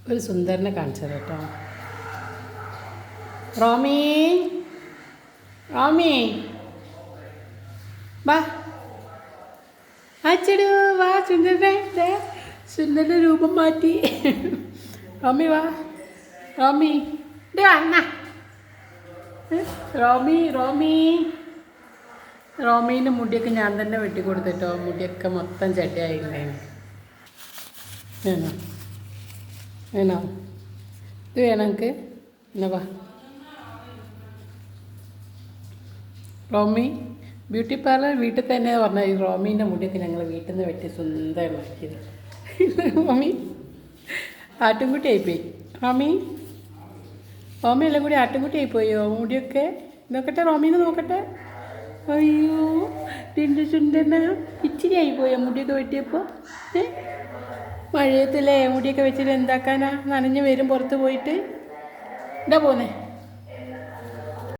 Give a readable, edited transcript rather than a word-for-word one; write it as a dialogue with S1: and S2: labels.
S1: ഒരു സുന്ദരനെ കാണിച്ചത് കേട്ടോ. റോമി, റോമി വാ, അച്ചടു വാ. സുന്ദരനെ, സുന്ദരൻ്റെ രൂപം മാറ്റി. റോമി വാ, റോമി എന്നാ. റോമി, റോമി, റോമീൻ്റെ മുടിയൊക്കെ ഞാൻ തന്നെ വെട്ടിക്കൊടുത്തിട്ടോ. മുടിയൊക്കെ മൊത്തം ചെട്ടയായിട്ടുണ്ടായിരുന്നു. വേണോ വേണോ? ഇത് വേണം എനിക്ക്. എന്നാ വാ. റോമി ബ്യൂട്ടി പാർലർ വീട്ടിൽ തന്നെ പറഞ്ഞാൽ ഈ റോമീൻ്റെ മുടിയൊക്കെ ഞങ്ങൾ വീട്ടിൽ നിന്ന് വെട്ടി സുന്ദരമാക്കിയത്. റോമി ആട്ടുംകുട്ടി ആയിപ്പോയി. റോമി, റോമി എല്ലാം കൂടി ആട്ടുംകുട്ടി ആയിപ്പോയോ മുടിയൊക്കെ? നോക്കട്ടെ, റോമീനെ നോക്കട്ടെ. അയ്യോ, തിൻ്റെ ചുണ്ടന ഇച്ചിരി ആയിപ്പോയോ മുടിയൊക്കെ വെട്ടിയപ്പോൾ? മഴയത്തില്ലേ മുടിയൊക്കെ വെച്ചിട്ട് എന്താക്കാനാ? നനഞ്ഞ് വരും പുറത്ത് പോയിട്ട്. ഇതാ പോന്നേ.